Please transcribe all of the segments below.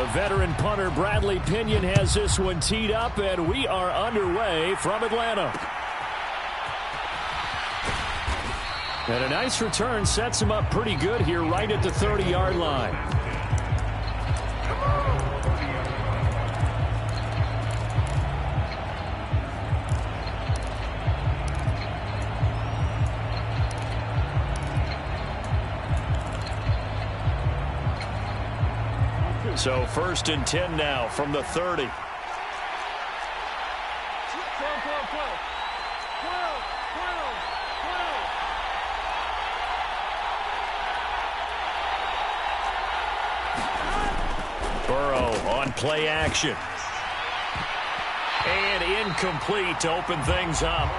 The veteran punter Bradley Pinion has this one teed up, and we are underway from Atlanta. And a nice return sets him up pretty good here right at the 30-yard line. So 1st and 10 now from the 30. Burrow on play action. And incomplete to open things up.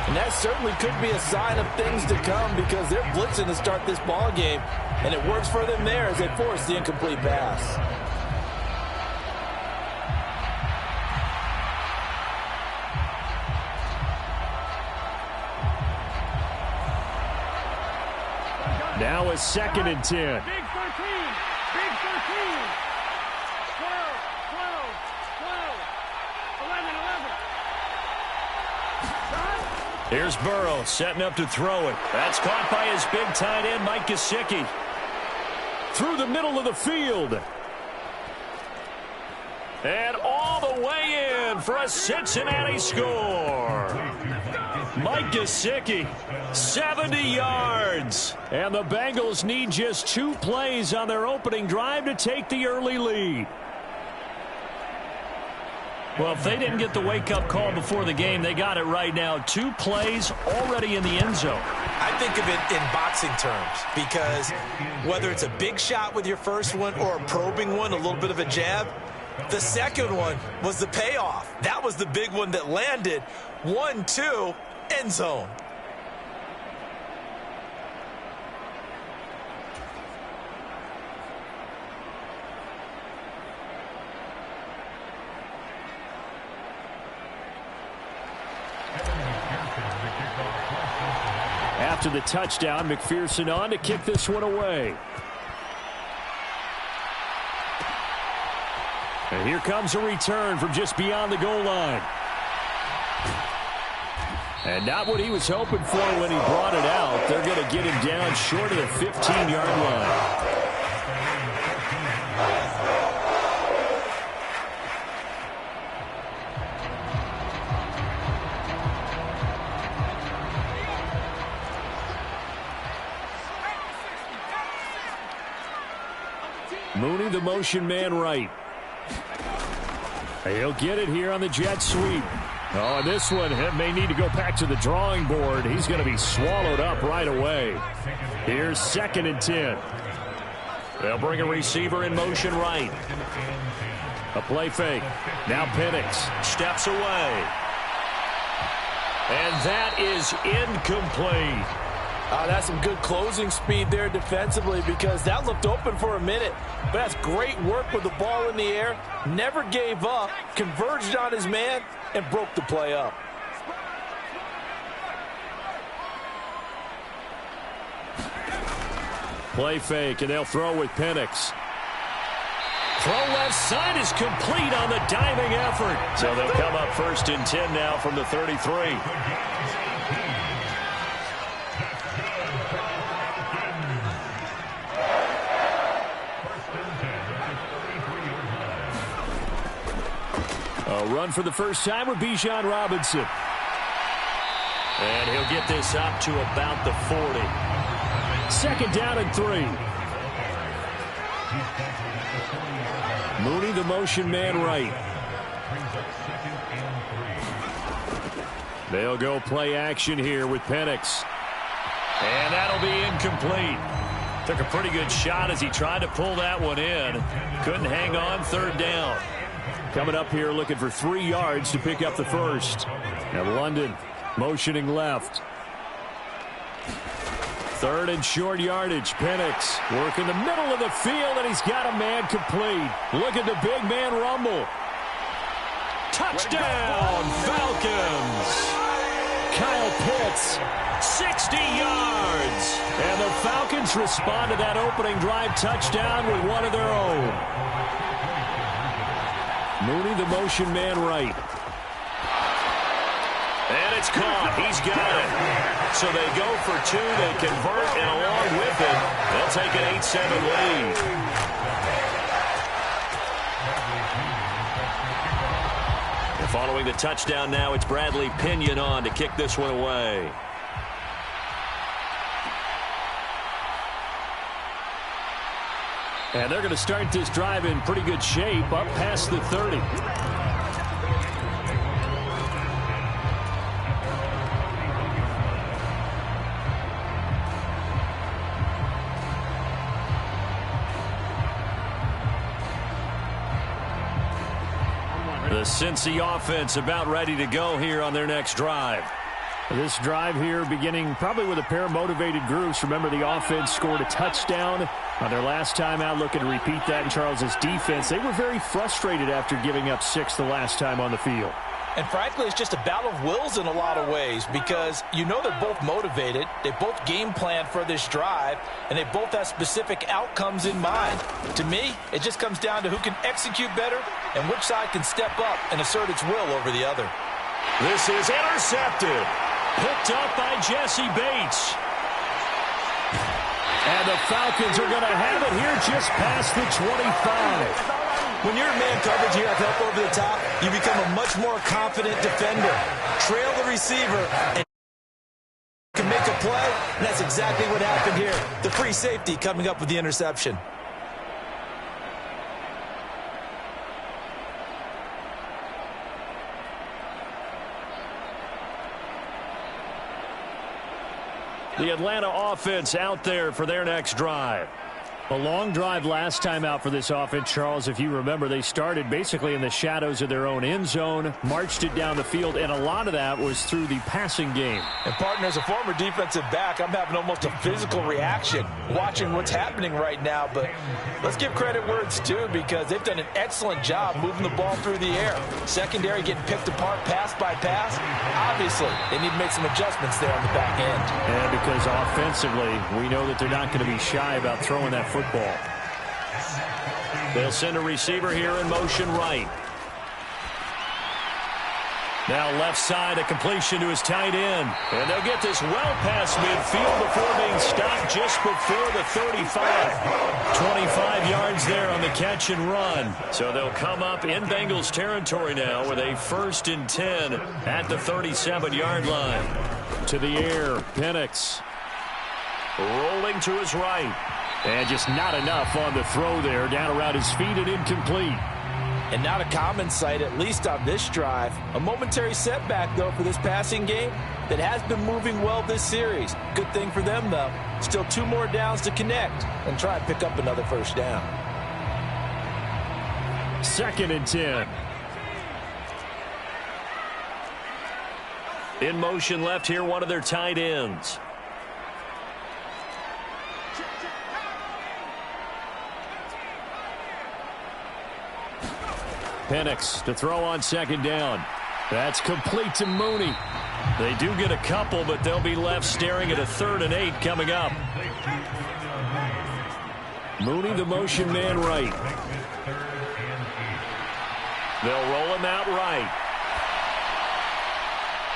And that certainly could be a sign of things to come because they're blitzing to start this ball game. And it works for them there as they force the incomplete pass. Now a 2nd and 10. Big 13. Big 13. 12, 12, 12, 11, 11. Here's Burrow setting up to throw it. That's caught by his big tight end, Mike Gesicki. Through the middle of the field. And all the way in for a Cincinnati score. Mike Gesicki, 70 yards. And the Bengals need just 2 plays on their opening drive to take the early lead. Well, if they didn't get the wake-up call before the game, they got it right now. 2 plays already in the end zone. I think of it in boxing terms because whether it's a big shot with your first one or a probing one, a little bit of a jab, the second one was the payoff. That was the big one that landed. 1-2, end zone. After the touchdown, McPherson on to kick this one away. And here comes a return from just beyond the goal line. And not what he was hoping for when he brought it out. They're going to get him down short of the 15-yard line. Mooney, the motion man right. He'll get it here on the jet sweep. Oh, and this one may need to go back to the drawing board. He's going to be swallowed up right away. Here's 2nd and 10. They'll bring a receiver in motion right. A play fake. Now Penix steps away. And that is incomplete. That's some good closing speed there defensively because that looked open for a minute. But that's great work with the ball in the air. Never gave up, converged on his man, and broke the play up. Play fake, and they'll throw with Penix. Throw left side is complete on the diving effort. So they'll come up 1st and 10 now from the 33. A run for the first time with Bijan Robinson. And he'll get this up to about the 40. 2nd down and 3. Mooney, the motion man right. They'll go play action here with Penix. And that'll be incomplete. Took a pretty good shot as he tried to pull that one in. Couldn't hang on, 3rd down. Coming up here looking for 3 yards to pick up the first. And London motioning left. 3rd and short yardage. Penix working the middle of the field, and he's got a man complete. Look at the big man rumble. Touchdown, Falcons. Kyle Pitts, 60 yards. And the Falcons respond to that opening drive touchdown with one of their own. Mooney, the motion man right. And it's caught. He's got it. So they go for two. They convert, and along with it, they'll take an 8-7 lead. And following the touchdown now, it's Bradley Pinion on to kick this one away. And they're going to start this drive in pretty good shape, up past the 30. The Cincy offense about ready to go here on their next drive. This drive here beginning probably with a pair of motivated groups. Remember, the offense scored a touchdown on their last time out, looking to repeat that in Charles's defense. They were very frustrated after giving up 6 the last time on the field. And frankly, it's just a battle of wills in a lot of ways, because you know they're both motivated, they both game plan for this drive, and they both have specific outcomes in mind. To me, it just comes down to who can execute better and which side can step up and assert its will over the other. This is intercepted. Picked up by Jesse Bates. And the Falcons are going to have it here just past the 25. When you're in man coverage, you have help over the top, you become a much more confident defender. Trail the receiver and can make a play, and that's exactly what happened here. The free safety coming up with the interception. The Atlanta offense out there for their next drive. A long drive last time out for this offense, Charles. If you remember, they started basically in the shadows of their own end zone, marched it down the field, and a lot of that was through the passing game. And, partner, as a former defensive back, I'm having almost a physical reaction watching what's happening right now. But let's give credit where it's due, because they've done an excellent job moving the ball through the air. Secondary getting picked apart pass by pass. Obviously, they need to make some adjustments there on the back end. And because offensively, we know that they're not going to be shy about throwing that football. They'll send a receiver here in motion right. Now left side, a completion to his tight end. And they'll get this well past midfield before being stopped just before the 35. 25 yards there on the catch and run. So they'll come up in Bengals territory now with a 1st and 10 at the 37-yard line. To the air, Penix. Rolling to his right. And just not enough on the throw there. Down around his feet and incomplete. And not a common sight, at least on this drive. A momentary setback, though, for this passing game that has been moving well this series. Good thing for them, though. Still 2 more downs to connect and try and pick up another 1st down. 2nd and 10. In motion left here, one of their tight ends. Penix to throw on 2nd down. That's complete to Mooney. They do get a couple, but they'll be left staring at a 3rd and 8 coming up. Mooney, the motion man right. They'll roll him out right.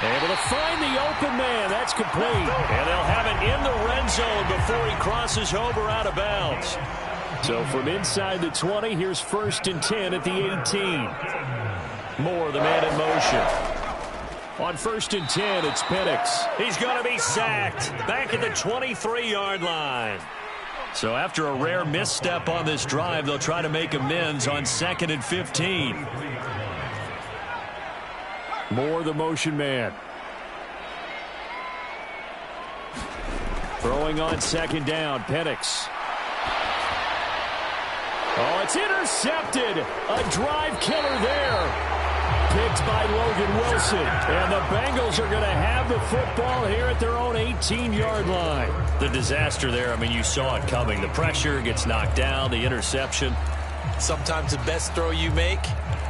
Able to find the open man. That's complete. And they'll have it in the red zone before he crosses over out of bounds. So from inside the 20, here's 1st and 10 at the 18. Moore, the man in motion. On 1st and 10, it's Penix. He's going to be sacked back at the 23-yard line. So after a rare misstep on this drive, they'll try to make amends on 2nd and 15. Moore, the motion man. Throwing on 2nd down, Penix. Oh, it's intercepted. A drive killer there. Picked by Logan Wilson. And the Bengals are going to have the football here at their own 18-yard line. The disaster there, I mean, you saw it coming. The pressure gets knocked down, the interception. Sometimes the best throw you make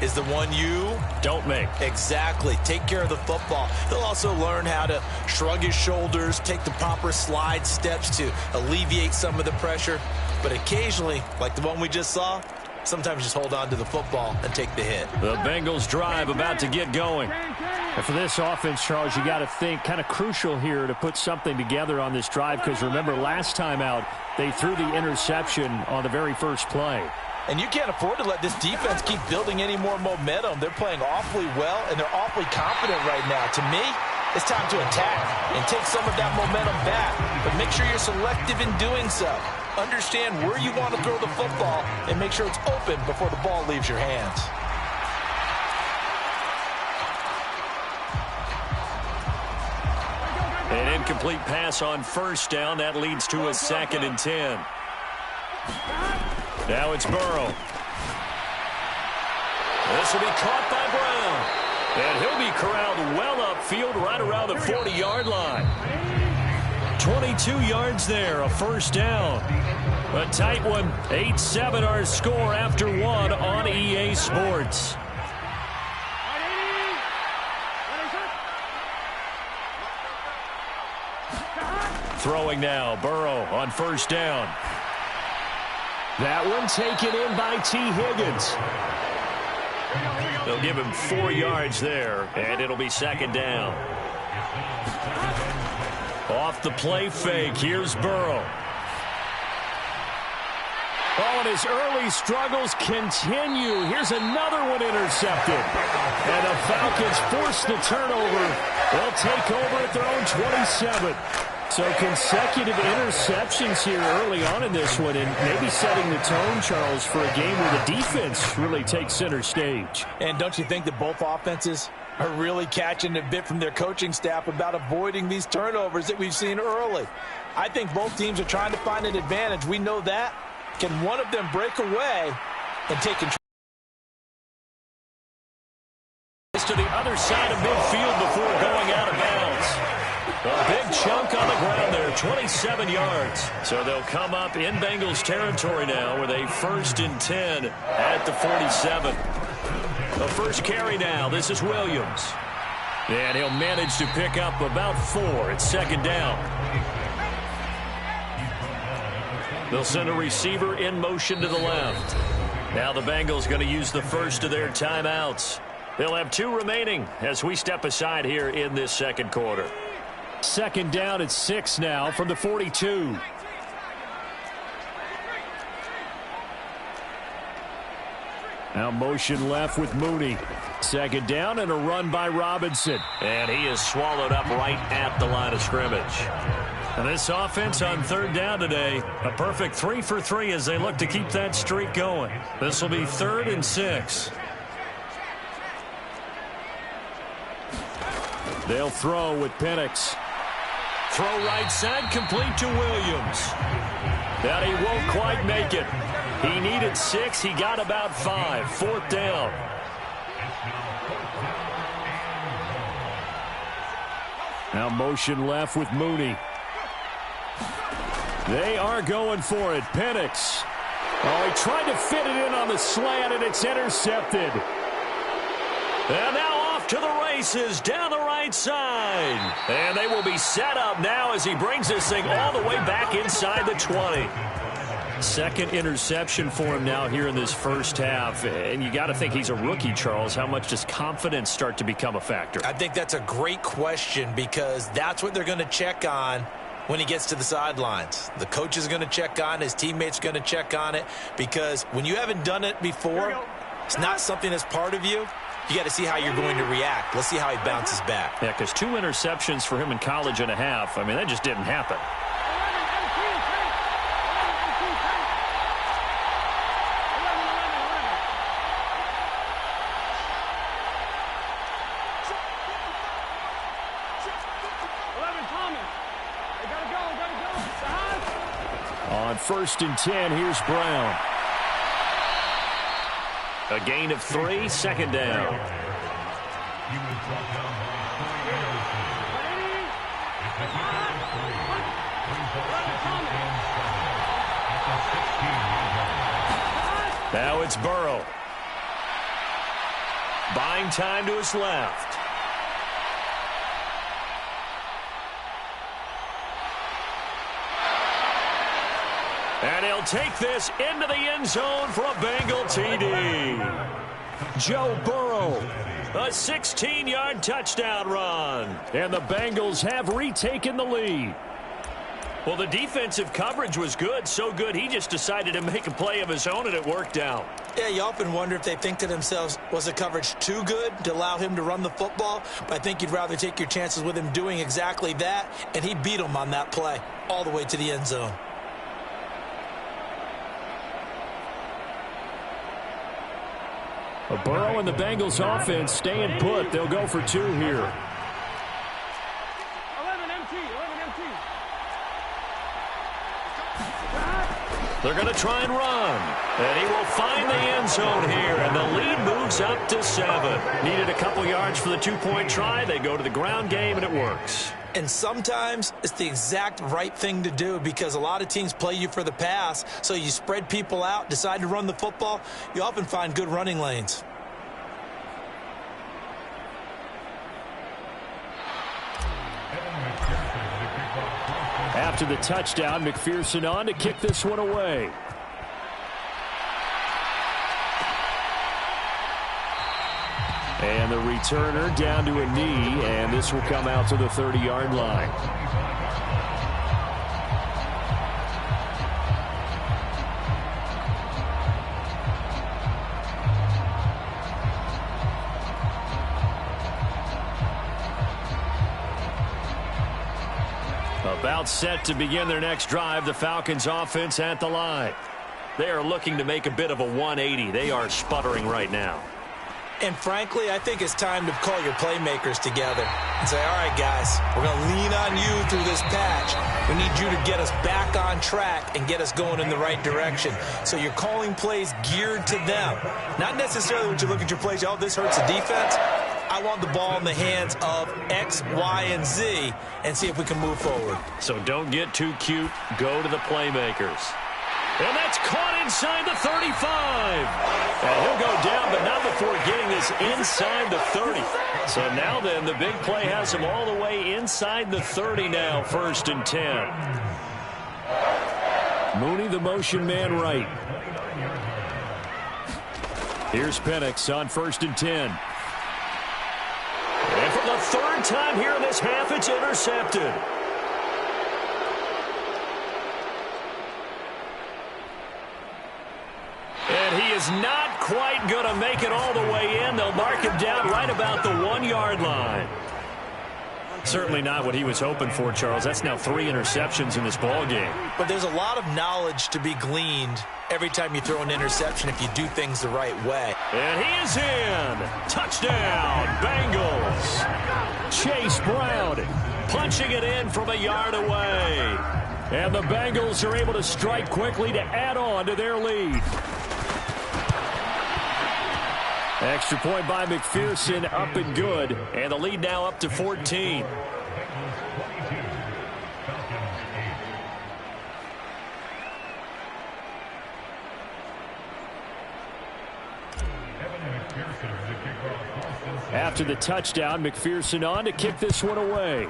is the one you don't make. Exactly. Take care of the football. He'll also learn how to shrug his shoulders, take the proper slide steps to alleviate some of the pressure. But occasionally, like the one we just saw, sometimes just hold on to the football and take the hit. The Bengals drive about to get going. And for this offense, Charles, you got to think kind of crucial here to put something together on this drive, because remember last time out they threw the interception on the very first play. And you can't afford to let this defense keep building any more momentum. They're playing awfully well, and they're awfully confident right now. To me, it's time to attack and take some of that momentum back. But make sure you're selective in doing so. Understand where you want to throw the football and make sure it's open before the ball leaves your hands. An incomplete pass on first down. That leads to a 2nd and 10. Now it's Burrow. This will be caught by Brown. And he'll be corralled well upfield right around the 40-yard line. 22 yards there, a first down. A tight one, 8-7 our score after one on EA Sports. Throwing now, Burrow on first down. That one taken in by T. Higgins. They'll give him 4 yards there, and it'll be 2nd down. Off the play fake, here's Burrow. Oh, and his early struggles continue. Here's another one intercepted. And the Falcons force the turnover. They'll take over at their own 27. So consecutive interceptions here early on in this one, and maybe setting the tone, Charles, for a game where the defense really takes center stage. And don't you think that both offenses are really catching a bit from their coaching staff about avoiding these turnovers that we've seen early? I think both teams are trying to find an advantage. We know that. Can one of them break away and take control? To the other side of midfield before going out of bounds. A big chunk on the ground there, 27 yards. So they'll come up in Bengals territory now with a 1st and 10 at the 47. The first carry now, this is Williams. And he'll manage to pick up about 4 at 2nd down. They'll send a receiver in motion to the left. Now the Bengals going to use the first of their timeouts. They'll have 2 remaining as we step aside here in this second quarter. 2nd down at 6 now from the 42. Now motion left with Mooney. 2nd down and a run by Robinson. And he is swallowed up right at the line of scrimmage. And this offense on 3rd down today, a perfect 3 for 3 as they look to keep that streak going. This will be 3rd and 6. They'll throw with Penix. Throw right side, complete to Williams. That he won't quite make it. He needed 6. He got about 5. 4th down. Now motion left with Mooney. They are going for it. Penix. Oh, he tried to fit it in on the slant, and it's intercepted. And now off to the races down the right side. And they will be set up now as he brings this thing all the way back inside the 20. 2nd interception for him now here in this first half. And you got to think he's a rookie, Charles. How much does confidence start to become a factor? I think that's a great question, because that's what they're going to check on when he gets to the sidelines. The coach is going to check on, his teammates going to check on it, because when you haven't done it before, it's not something that's part of you. You got to see how you're going to react. Let's see how he bounces back. Yeah, because 2 interceptions for him in college and a half. I mean, that just didn't happen. On 1st and 10, here's Brown. A gain of 3, 2nd down. Now it's Burrow. Buying time to his left. And he'll take this into the end zone for a Bengal TD. Joe Burrow, a 16-yard touchdown run. And the Bengals have retaken the lead. Well, the defensive coverage was good, so good he just decided to make a play of his own, and it worked out. Yeah, you often wonder if they think to themselves, was the coverage too good to allow him to run the football? But I think you'd rather take your chances with him doing exactly that, and he beat him on that play all the way to the end zone. Burrow and the Bengals offense staying put. They'll go for 2 here. 11 MT. They're going to try and run. And he will find the end zone here. And the lead moves up to 7. Needed a couple yards for the 2-point try. They go to the ground game, and it works. And sometimes it's the exact right thing to do because a lot of teams play you for the pass. So you spread people out, decide to run the football. You often find good running lanes. After the touchdown, McPherson on to kick this one away. And the returner down to a knee, and this will come out to the 30-yard line. About set to begin their next drive, the Falcons offense at the line. They are looking to make a bit of a 180. They are sputtering right now. And frankly, I think it's time to call your playmakers together and say, all right, guys, we're going to lean on you through this patch. We need you to get us back on track and get us going in the right direction. So you're calling plays geared to them. Not necessarily when you look at your plays, oh, this hurts the defense. I want the ball in the hands of X, Y, and Z and see if we can move forward. So don't get too cute. Go to the playmakers. And that's caught inside the 35. And he'll go down, but not before getting this inside the 30. So now then, the big play has him all the way inside the 30 now, 1st and 10. Mooney, the motion man right. Here's Penix on 1st and 10. And for the 3rd time here in this half, it's intercepted. And he is not quite going to make it all the way in. They'll mark him down right about the 1-yard line. Certainly not what he was hoping for, Charles. That's now 3 interceptions in this ball game. But there's a lot of knowledge to be gleaned every time you throw an interception if you do things the right way. And he is in. Touchdown, Bengals. Chase Brown punching it in from a yard away. And the Bengals are able to strike quickly to add on to their lead. Extra point by McPherson, up and good. And the lead now up to 14. After the touchdown, McPherson on to kick this one away.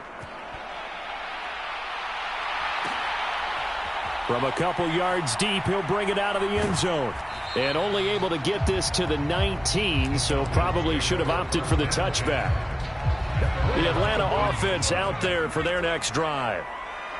From a couple yards deep, he'll bring it out of the end zone. And only able to get this to the 19, so probably should have opted for the touchback. The Atlanta offense out there for their next drive.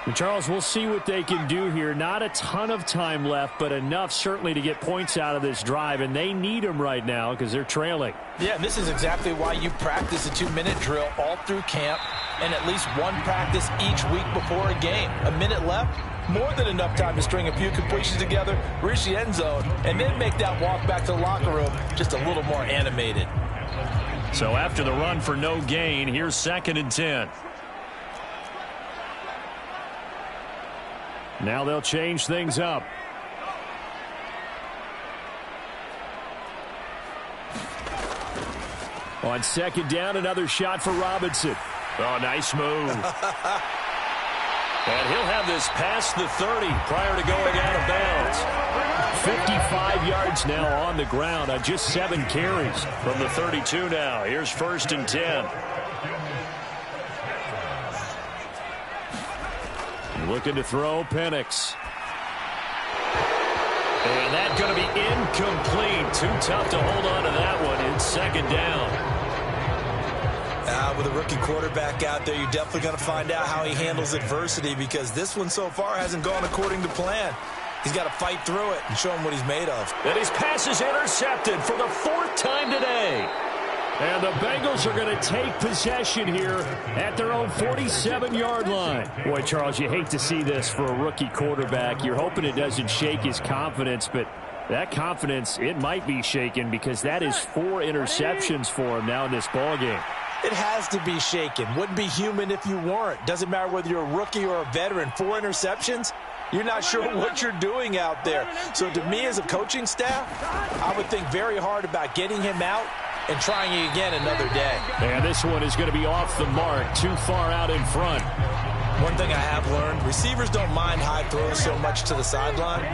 And Charles, we'll see what they can do here. Not a ton of time left, but enough certainly to get points out of this drive, and they need them right now because they're trailing. Yeah, and this is exactly why you practice a 2-minute drill all through camp and at least one practice each week before a game. A minute left, more than enough time to string a few completions together, reach the end zone, and then make that walk back to the locker room just a little more animated. So after the run for no gain, here's 2nd and 10. Now they'll change things up. On 2nd down, another shot for Robinson. Oh, nice move. And he'll have this past the 30 prior to going out of bounds. 55 yards now on the ground on just 7 carries from the 32 now. Here's 1st and 10. Looking to throw, Penix. And that's going to be incomplete. Too tough to hold on to that one. It's second down. With a rookie quarterback out there, you're definitely going to find out how he handles adversity, because this one so far hasn't gone according to plan. He's got to fight through it and show him what he's made of. And his pass is intercepted for the 4th time today. And the Bengals are going to take possession here at their own 47-yard line. Boy, Charles, you hate to see this for a rookie quarterback. You're hoping it doesn't shake his confidence, but that confidence, it might be shaken, because that is 4 interceptions for him now in this ballgame. It has to be shaken. Wouldn't be human if you weren't. Doesn't matter whether you're a rookie or a veteran. 4 interceptions, you're not sure what you're doing out there. So to me as a coaching staff, I would think very hard about getting him out and trying it again another day. And this one is going to be off the mark, too far out in front. One thing I have learned, receivers don't mind high throws so much to the sideline,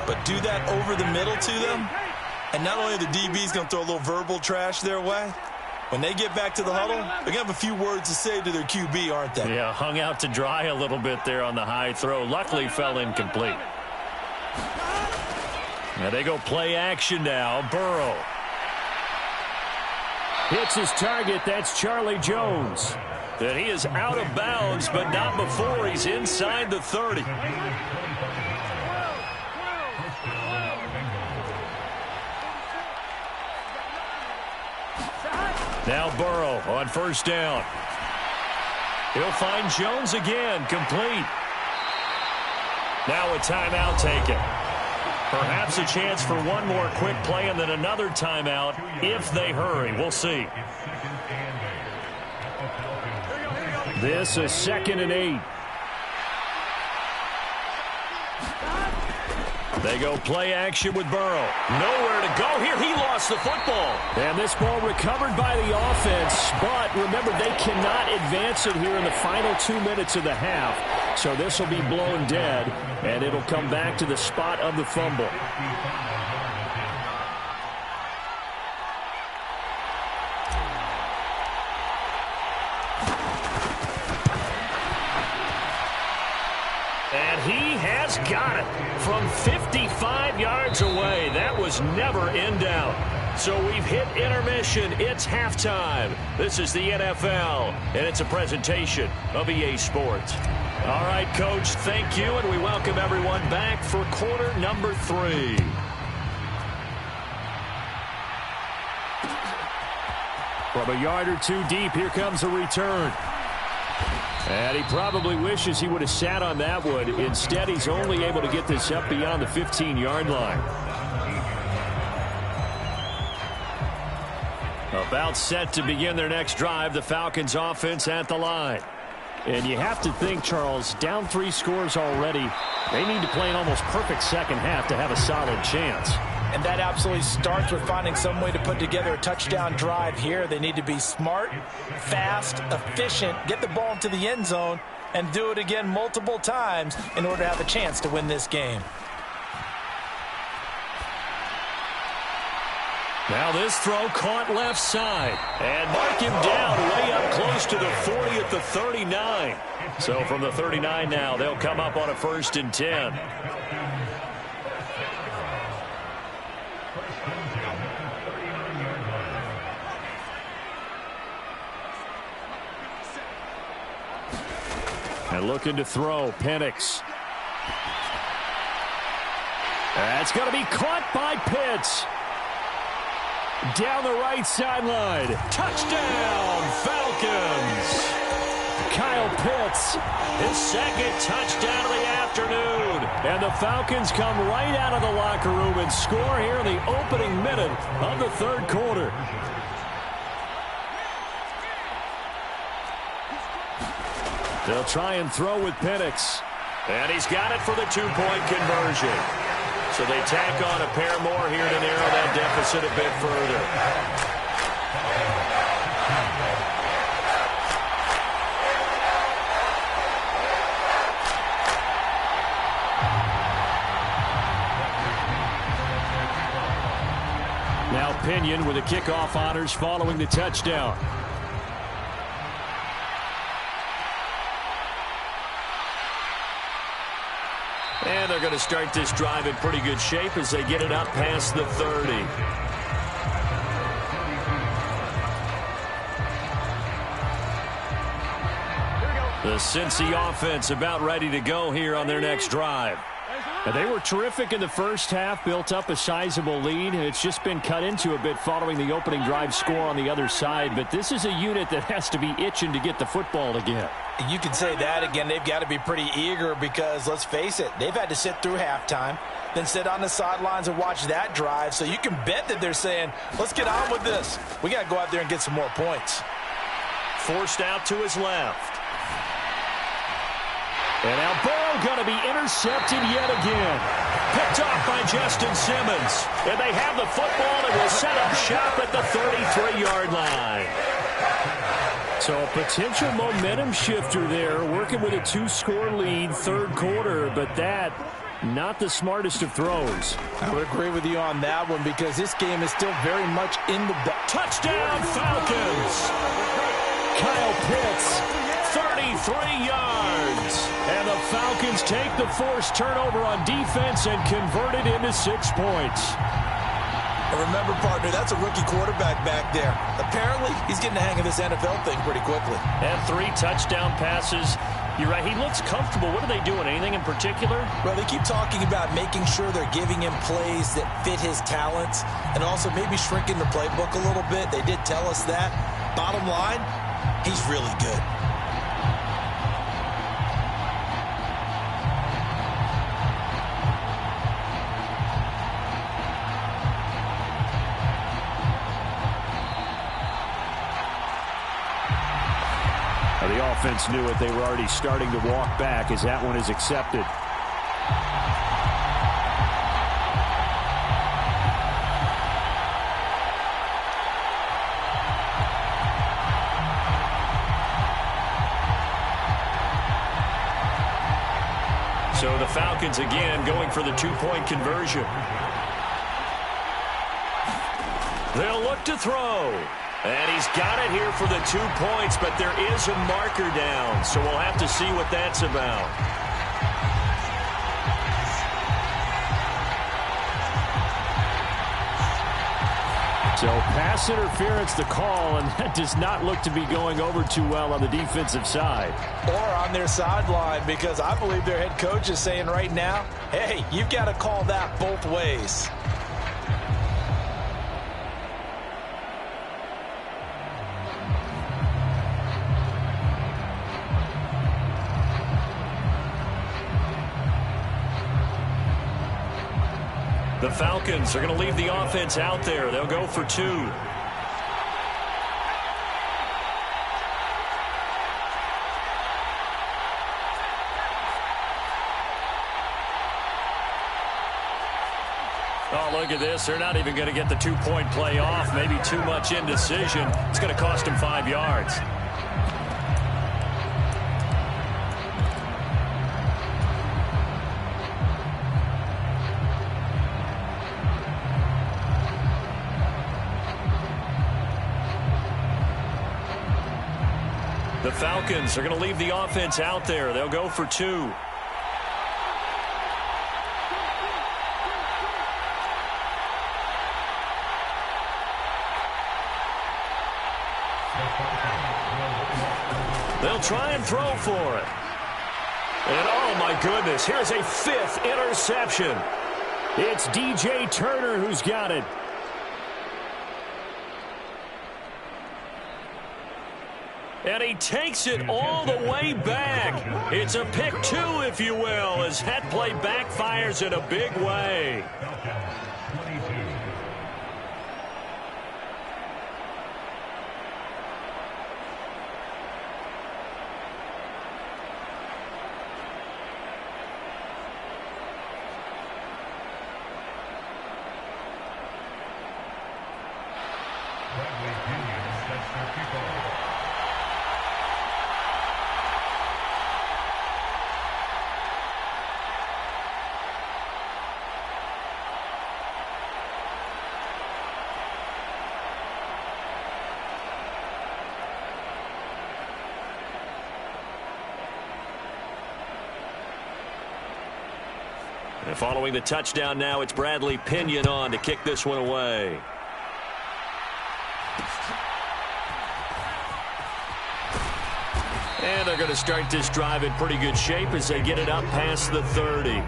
but do that over the middle to them, and not only are the DBs going to throw a little verbal trash their way, when they get back to the huddle, they're going to have a few words to say to their QB, aren't they? Yeah, hung out to dry a little bit there on the high throw. Luckily fell incomplete. Now they go play action now. Burrow hits his target. That's Charlie Jones. And he is out of bounds, but not before he's inside the 30. Now Burrow on first down. He'll find Jones again, complete. Now a timeout taken. Perhaps a chance for one more quick play and then another timeout if they hurry. We'll see. This is 2nd and 8. They go play action with Burrow. Nowhere to go here. He lost the football. And this ball recovered by the offense. But remember, they cannot advance it here in the final 2 minutes of the half. So this will be blown dead, and it'll come back to the spot of the fumble. And he has got it from 55 yards away. That was never in doubt. So we've hit intermission. It's halftime. This is the NFL, and it's a presentation of EA Sports. All right, Coach, thank you, and we welcome everyone back for quarter number 3. From a yard or two deep, here comes a return. And he probably wishes he would have sat on that one. Instead, he's only able to get this up beyond the 15-yard line. About set to begin their next drive, the Falcons offense at the line. And you have to think, Charles, down 3 scores already. They need to play an almost perfect second half to have a solid chance. And that absolutely starts with finding some way to put together a touchdown drive here. They need to be smart, fast, efficient, get the ball into the end zone, and do it again multiple times in order to have a chance to win this game. Now this throw caught left side. And mark him down way up close to the 40 at the 39. So from the 39 now, they'll come up on a 1st and 10. And looking to throw, Penix. That's going to be caught by Pitts. Down the right sideline. Touchdown, Falcons. Kyle Pitts, his 2nd touchdown of the afternoon. And the Falcons come right out of the locker room and score here in the opening minute of the 3rd quarter. They'll try and throw with Penix. And he's got it for the 2-point conversion. So they tack on a pair more here to narrow that deficit a bit further. Now Pinion with the kickoff honors following the touchdown. And they're going to start this drive in pretty good shape as they get it up past the 30. The Cincy offense about ready to go here on their next drive. And they were terrific in the first half, built up a sizable lead, and it's just been cut into a bit following the opening drive score on the other side. But this is a unit that has to be itching to get the football again. You can say that again. They've got to be pretty eager because, let's face it, they've had to sit through halftime, then sit on the sidelines and watch that drive. So you can bet that they're saying, let's get on with this. We got to go out there and get some more points. Forced out to his left. And now Burrow going to be intercepted yet again. Picked off by Justin Simmons. And they have the football and will set up shop at the 33-yard line. So a potential momentum shifter there, working with a 2-score lead, third quarter, but that, not the smartest of throws. I would agree with you on that one because this game is still very much in the touchdown Falcons. Kyle Pitts, 33 yards. And the Falcons take the forced turnover on defense and convert it into 6 points. And remember, partner, that's a rookie quarterback back there. Apparently, he's getting the hang of this NFL thing pretty quickly. And 3 touchdown passes. You're right, he looks comfortable. What are they doing? Anything in particular? Well, they keep talking about making sure they're giving him plays that fit his talents and also maybe shrinking the playbook a little bit. They did tell us that. Bottom line, he's really good. The offense knew it. They were already starting to walk back as that one is accepted. So the Falcons again going for the 2-point conversion. They'll look to throw. And he's got it here for the 2 points, but there is a marker down, so we'll have to see what that's about. So pass interference the call, and that does not look to be going over too well on the defensive side. Or on their sideline, because I believe their head coach is saying right now, hey, you've got to call that both ways. The Falcons are going to leave the offense out there. They'll go for 2. Oh, look at this. They're not even going to get the 2-point play off. Maybe too much indecision. It's going to cost them 5 yards. The Falcons are going to leave the offense out there. They'll go for 2. They'll try and throw for it. And oh my goodness, here's a 5th interception. It's DJ Turner who's got it. And he takes it all the way back. It's a pick 2, if you will, as that play backfires in a big way. And following the touchdown now, it's Bradley Pinion on to kick this one away. And they're going to start this drive in pretty good shape as they get it up past the 30.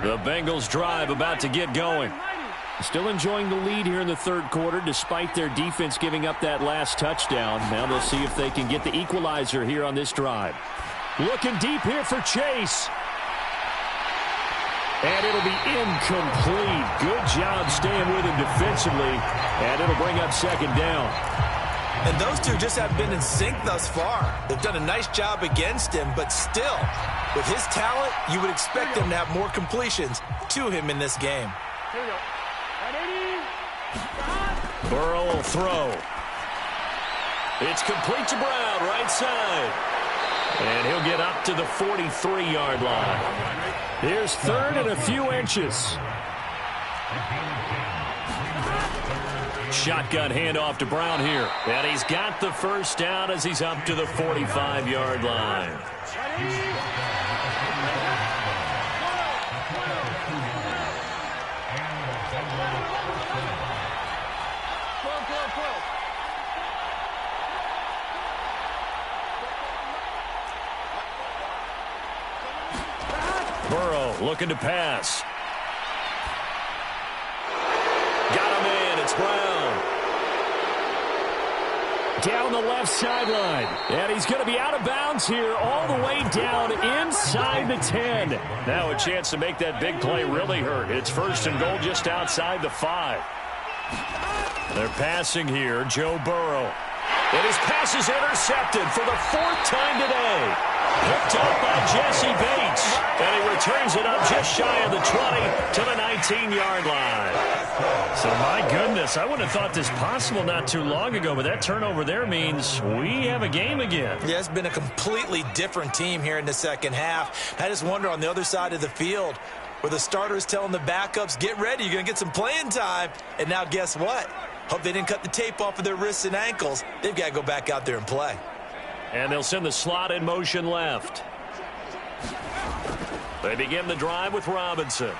The Bengals drive about to get going. Still enjoying the lead here in the third quarter despite their defense giving up that last touchdown. Now they'll see if they can get the equalizer here on this drive. Looking deep here for Chase. And it'll be incomplete. Good job staying with him defensively. And it'll bring up second down. And those two just have been in sync thus far. They've done a nice job against him, but still, with his talent, you would expect him to have more completions to him in this game. Here we go. Burrow will throw. It's complete to Brown, right side. And he'll get up to the 43-yard line. Here's third and a few inches. Shotgun handoff to Brown here. And he's got the first down as he's up to the 45-yard line. Burrow looking to pass. Got him in. It's Brown. Down the left sideline. And he's going to be out of bounds here all the way down inside the 10. Now a chance to make that big play really hurt. It's first and goal just outside the 5. They're passing here. Joe Burrow. And his pass is intercepted for the 4th time today. Picked up by Jesse Bates. And he returns it up just shy of the 20 to the 19-yard line. So, my goodness, I wouldn't have thought this possible not too long ago, but that turnover there means we have a game again. Yeah, it's been a completely different team here in the second half. I just wonder on the other side of the field where the starters telling the backups, get ready, you're going to get some playing time. And now guess what? Hope they didn't cut the tape off of their wrists and ankles. They've got to go back out there and play. And they'll send the slot in motion left. They begin the drive with Robinson.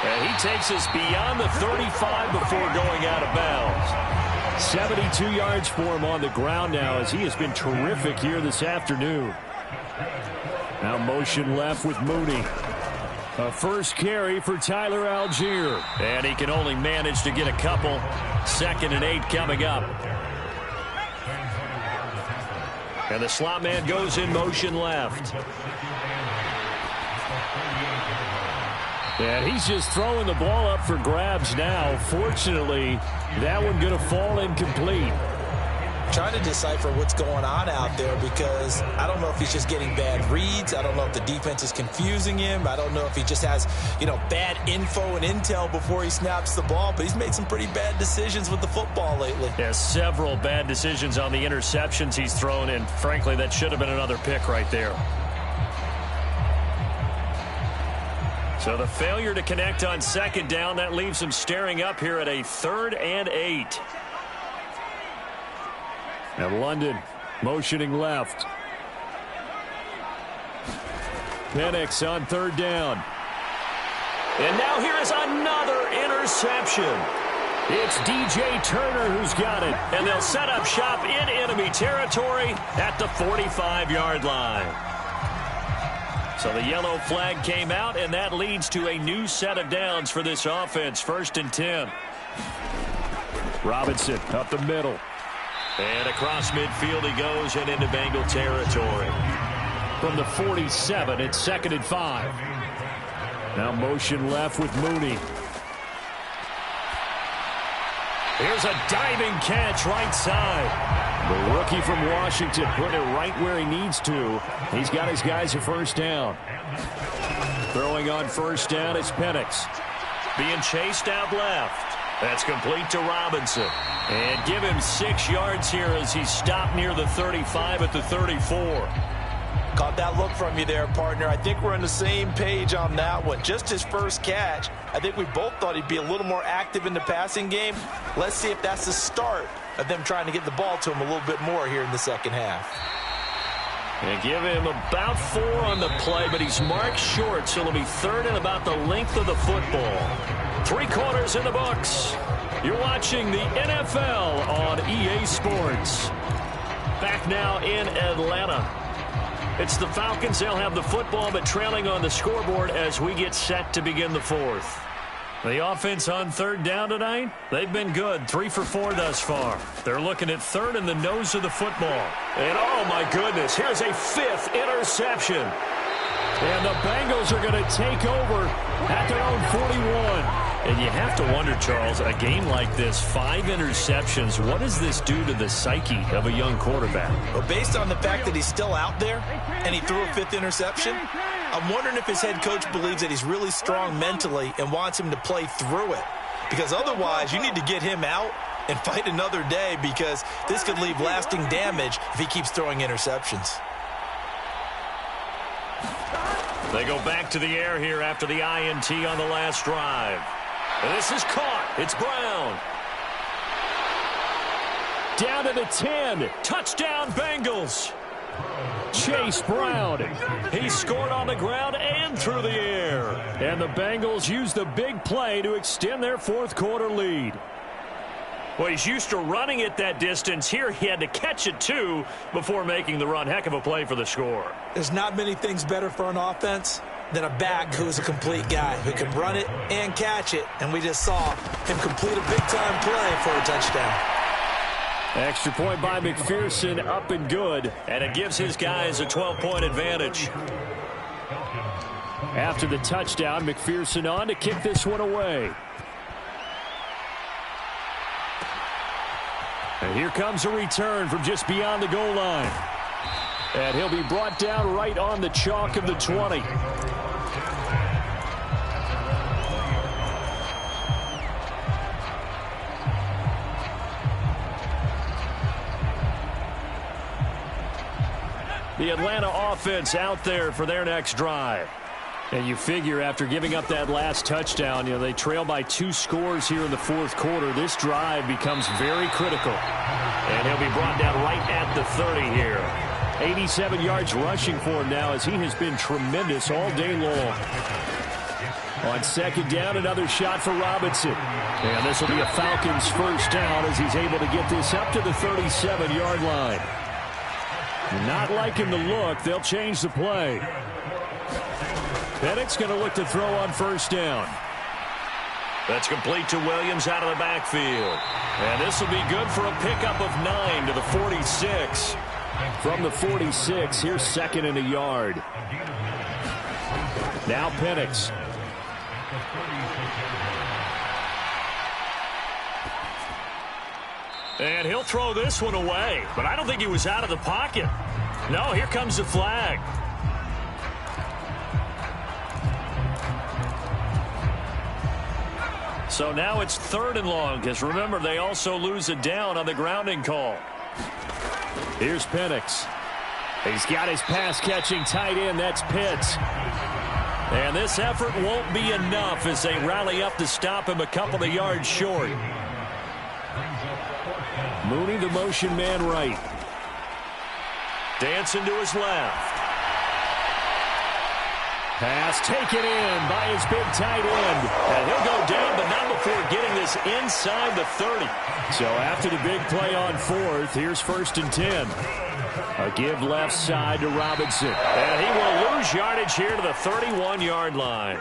And he takes us beyond the 35 before going out of bounds. 72 yards for him on the ground now as he has been terrific here this afternoon. Now motion left with Mooney. A first carry for Tyler Algier. And he can only manage to get a couple. 2nd and 8 coming up. And the slot man goes in motion left. And he's just throwing the ball up for grabs now. Fortunately, that one going to fall incomplete. Trying to decipher what's going on out there because I don't know if he's just getting bad reads. I don't know if the defense is confusing him. I don't know if he just has, bad info and intel before he snaps the ball. But he's made some pretty bad decisions with the football lately. Yeah, several bad decisions on the interceptions he's thrown, and frankly, that should have been another pick right there. So the failure to connect on 2nd down, that leaves him staring up here at a 3rd and 8. And London motioning left. Penix on 3rd down. And now here is another interception. It's DJ Turner who's got it. And they'll set up shop in enemy territory at the 45-yard line. So the yellow flag came out, and that leads to a new set of downs for this offense. 1st and 10. Robinson up the middle. And across midfield he goes and into Bengal territory. From the 47, it's 2nd and 5. Now motion left with Mooney. Here's a diving catch right side. The rookie from Washington putting it right where he needs to. He's got his guys a first down. Throwing on 1st down is Penix. Being chased out left. That's complete to Robinson. And give him 6 yards here as he's stopped near the 35 at the 34. Caught that look from you there, partner. I think we're on the same page on that one. Just his first catch. I think we both thought he'd be a little more active in the passing game. Let's see if that's the start of them trying to get the ball to him a little bit more here in the second half. And give him about 4 on the play, but he's marked short, so it'll be 3rd and about the length of the football. 3 quarters in the books. You're watching the NFL on EA Sports. Back now in Atlanta. It's the Falcons. They'll have the football, but trailing on the scoreboard as we get set to begin the 4th. The offense on 3rd down tonight, they've been good. 3 for 4 thus far. They're looking at 3rd in the nose of the football. And, oh, my goodness, here's a 5th interception. And the Bengals are going to take over at their own 41. And you have to wonder, Charles, a game like this, 5 interceptions, what does this do to the psyche of a young quarterback? Well, based on the fact that he's still out there and he threw a 5th interception, I'm wondering if his head coach believes that he's really strong mentally and wants him to play through it. Because otherwise, you need to get him out and fight another day, because this could leave lasting damage if he keeps throwing interceptions. They go back to the air here after the INT on the last drive. And this is caught. It's Brown. Down to the 10. Touchdown, Bengals. Chase Brown. He scored on the ground and through the air. And the Bengals use the big play to extend their 4th quarter lead. Well, he's used to running it that distance. Here he had to catch it, too, before making the run. Heck of a play for the score. There's not many things better for an offense than a back who's a complete guy who can run it and catch it. And we just saw him complete a big-time play for a touchdown. Extra point by McPherson, up and good. And it gives his guys a 12-point advantage. After the touchdown, McPherson on to kick this one away. And here comes a return from just beyond the goal line. And he'll be brought down right on the chalk of the 20. The Atlanta offense out there for their next drive. And you figure after giving up that last touchdown, they trail by 2 scores here in the 4th quarter. This drive becomes very critical. And he'll be brought down right at the 30 here. 87 yards rushing for him now as he has been tremendous all day long. On 2nd down, another shot for Robinson. And this will be a Falcons 1st down as he's able to get this up to the 37-yard line. Not liking the look. They'll change the play. Penix going to look to throw on 1st down. That's complete to Williams out of the backfield. And this will be good for a pickup of 9 to the 46. From the 46, here's 2nd and a yard. Now Penix. And he'll throw this one away. But I don't think he was out of the pocket. No, here comes the flag. So now it's 3rd and long, because remember, they also lose a down on the grounding call. Here's Penix. He's got his pass-catching tight end. That's Pitts. And this effort won't be enough as they rally up to stop him a couple of yards short. Mooney, the motion man right. Dancing to his left. Pass taken in by his big tight end. And he'll go down, but not before getting this inside the 30. So after the big play on 4th, here's 1st and 10. A give left side to Robinson. And he will lose yardage here to the 31-yard line.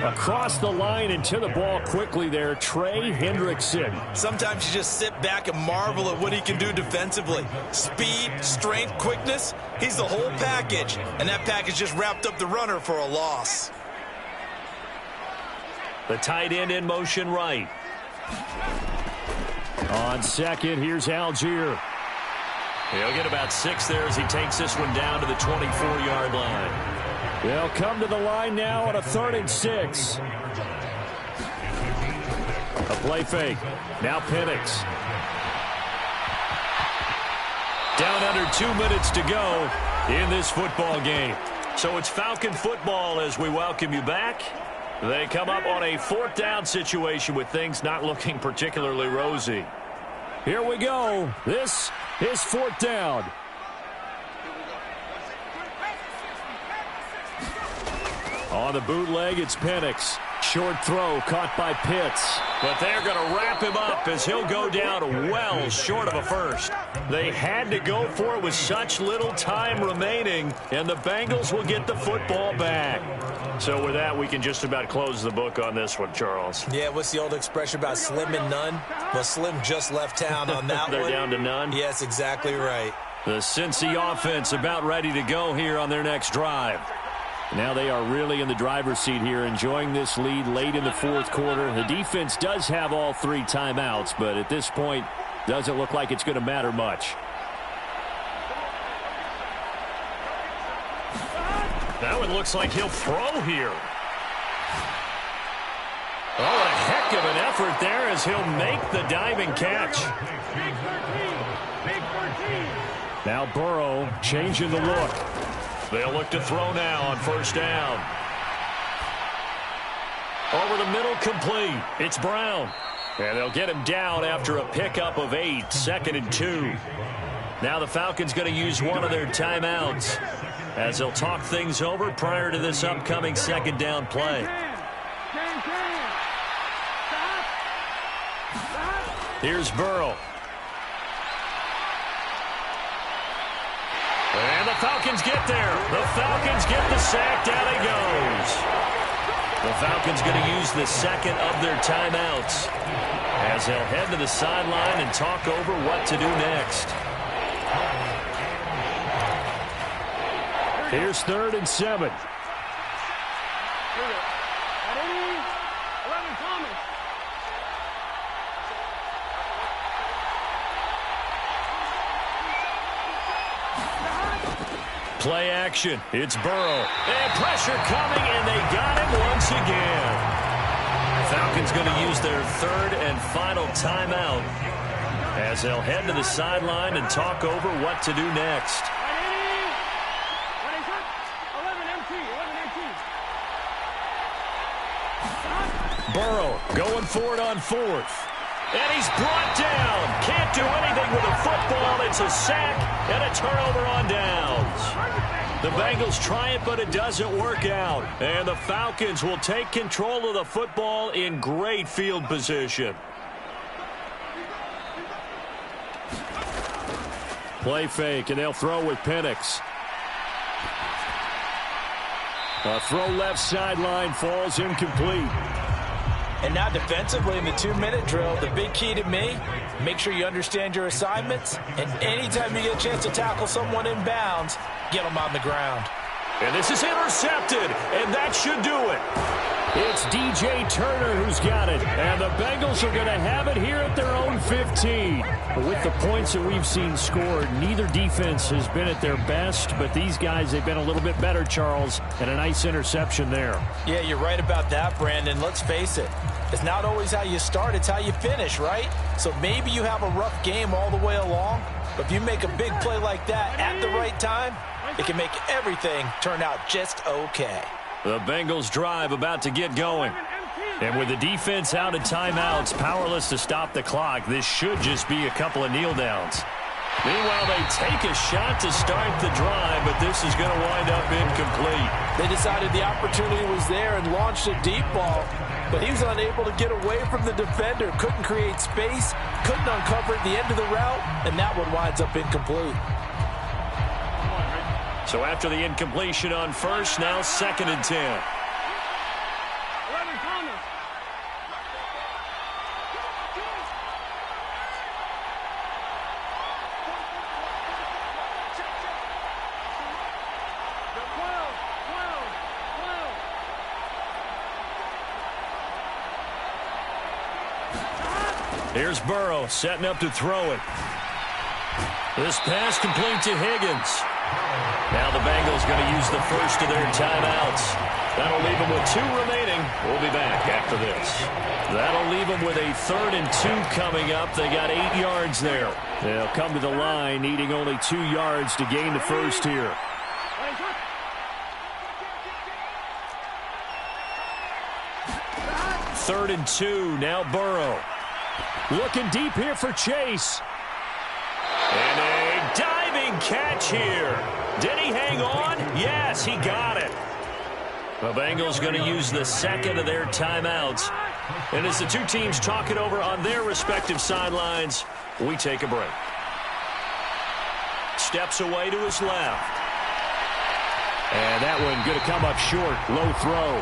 Across the line and to the ball quickly there, Trey Hendrickson. Sometimes you just sit back and marvel at what he can do defensively. Speed, strength, quickness. He's the whole package. And that package just wrapped up the runner for a loss. The tight end in motion right. On 2nd, here's Algier. He'll get about 6 there as he takes this one down to the 24-yard line. They'll come to the line now on a 3rd and 6. A play fake. Now Penix. Down under 2 minutes to go in this football game. So it's Falcon football as we welcome you back. They come up on a 4th down situation with things not looking particularly rosy. Here we go. This is 4th down. On the bootleg, it's Penix. Short throw caught by Pitts. But they're going to wrap him up as he'll go down well short of a first. They had to go for it with such little time remaining, and the Bengals will get the football back. So with that, we can just about close the book on this one, Charles. Yeah, what's the old expression about slim and none? Well, Slim just left town on that They're one. down to none? Yes, exactly right. The Cincy offense about ready to go here on their next drive. Now they are really in the driver's seat here, enjoying this lead late in the 4th quarter. The defense does have all 3 timeouts, but at this point, doesn't look like it's going to matter much. That one looks like he'll throw here. Oh, a heck of an effort there as he'll make the diving catch. Now Burrow changing the look. They'll look to throw now on 1st down. Over the middle, complete. It's Brown. And they'll get him down after a pickup of 8, 2nd and 2. Now the Falcons going to use one of their timeouts as they'll talk things over prior to this upcoming 2nd down play. Here's Burrow. And the Falcons get there. The Falcons get the sack. Down he goes. The Falcons going to use the 2nd of their timeouts as they'll head to the sideline and talk over what to do next. Here's 3rd and 7. Play action. It's Burrow. And pressure coming, and they got him once again. Falcons going to use their 3rd and final timeout as they'll head to the sideline and talk over what to do next. Burrow going for it on 4th. And he's brought down. Can't do anything with a football. It's a sack and a turnover on downs. The Bengals try it, but it doesn't work out. And the Falcons will take control of the football in great field position. Play fake, and they'll throw with Penix. A throw left sideline falls incomplete. And now defensively in the 2-minute drill, the big key to me, make sure you understand your assignments. And anytime you get a chance to tackle someone in bounds, get them on the ground. And this is intercepted, and that should do it. It's DJ Turner who's got it, and the Bengals are going to have it here at their own 15. With the points that we've seen scored, neither defense has been at their best, but these guys, they've been a little bit better, Charles, and a nice interception there. Yeah, you're right about that, Brandon. Let's face it. It's not always how you start, it's how you finish, right? So maybe you have a rough game all the way along, but if you make a big play like that at the right time, it can make everything turn out just okay. The Bengals drive about to get going. And with the defense out of timeouts, powerless to stop the clock, this should just be a couple of kneel downs. Meanwhile, they take a shot to start the drive, but this is going to wind up incomplete. They decided the opportunity was there and launched a deep ball, but he was unable to get away from the defender, couldn't create space, couldn't uncover at the end of the route, and that one winds up incomplete. So after the incompletion on 1st, now 2nd and 10. Here's Burrow setting up to throw it. This pass complete to Higgins. Now the Bengals going to use the 1st of their timeouts. That'll leave them with 2 remaining going. We'll be back after this. That'll leave them with a 3rd and 2 coming up. They got 8 yards there. They'll come to the line needing only 2 yards to gain the first here. 3rd and 2. Now Burrow. Looking deep here for Chase. And a diving catch here. Did he hang on? Yes, he got it. The Bengals going to use the second of their timeouts. And as the two teams talk it over on their respective sidelines, we take a break. Steps away to his left. And that one going to come up short. Low throw.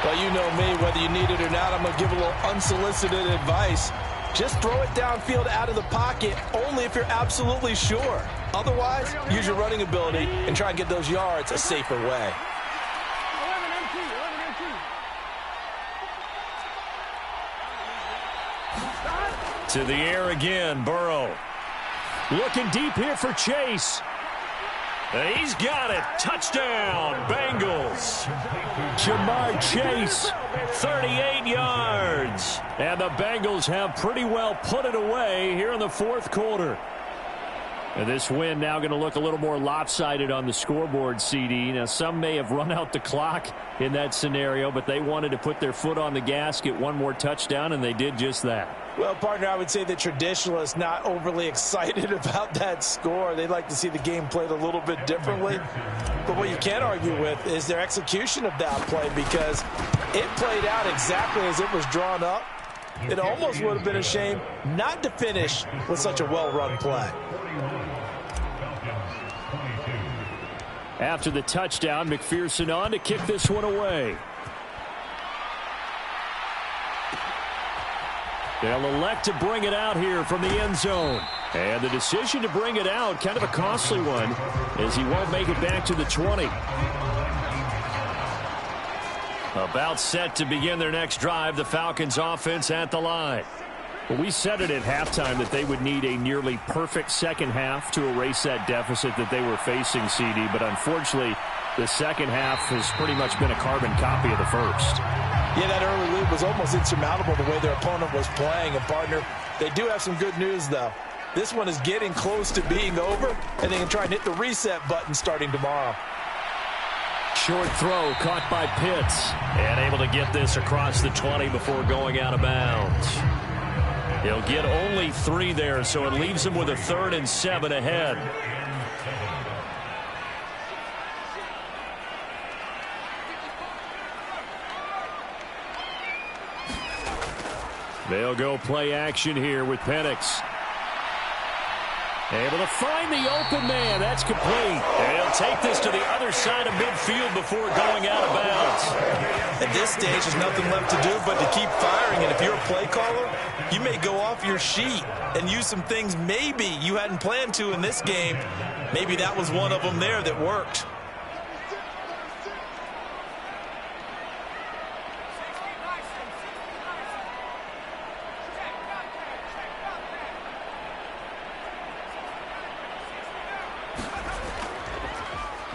Well, you know me. Whether you need it or not, I'm going to give a little unsolicited advice. Just throw it downfield out of the pocket, only if you're absolutely sure. Otherwise, use your running ability and try and get those yards a safer way. 11 To the air again, Burrow. Looking deep here for Chase. And he's got it. Touchdown, Bengals. Jamar Chase, 38 yards. And the Bengals have pretty well put it away here in the 4th quarter. And this win now going to look a little more lopsided on the scoreboard, CD. Now, some may have run out the clock in that scenario, but they wanted to put their foot on the gas, get one more touchdown, and they did just that. Well, partner, I would say the traditionalists not overly excited about that score. They'd like to see the game played a little bit differently. But what you can't argue with is their execution of that play, because it played out exactly as it was drawn up. It almost would have been a shame not to finish with such a well-run play. After the touchdown, McPherson on to kick this one away. They'll elect to bring it out here from the end zone. And the decision to bring it out, kind of a costly one, as he won't make it back to the 20. About set to begin their next drive, the Falcons offense at the line. Well, we said it at halftime that they would need a nearly perfect second half to erase that deficit that they were facing, CD. But unfortunately, the second half has pretty much been a carbon copy of the first. Yeah, that early lead was almost insurmountable the way their opponent was playing. And, partner, they do have some good news, though. This one is getting close to being over, and they can try and hit the reset button starting tomorrow. Short throw caught by Pitts, and able to get this across the 20 before going out of bounds. He'll get only 3 there, so it leaves him with a 3rd and 7 ahead. They'll go play action here with Penix. Able to find the open man. That's complete. And he'll take this to the other side of midfield before going out of bounds. At this stage, there's nothing left to do but to keep firing. And if you're a play caller, you may go off your sheet and use some things maybe you hadn't planned to in this game. Maybe that was one of them there that worked.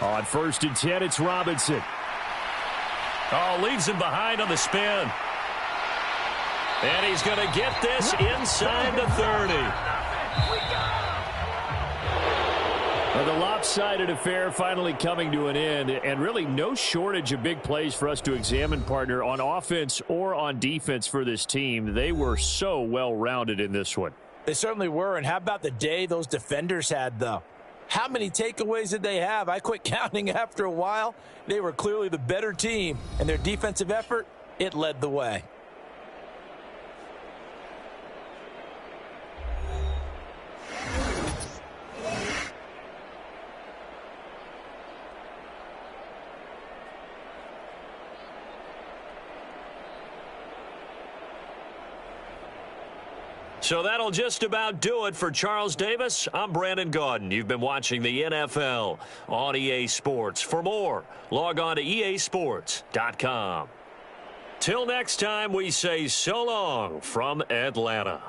On 1st and 10, it's Robinson. Oh, leaves him behind on the spin. And he's going to get this inside the 30. Well, the lopsided affair finally coming to an end, and really no shortage of big plays for us to examine, partner, on offense or on defense for this team. They were so well-rounded in this one. They certainly were, and how about the day those defenders had, though? How many takeaways did they have? I quit counting after a while. They were clearly the better team, and their defensive effort, it led the way. So that'll just about do it for Charles Davis. I'm Brandon Gaudin. You've been watching the NFL on EA Sports. For more, log on to easports.com. Till next time, we say so long from Atlanta.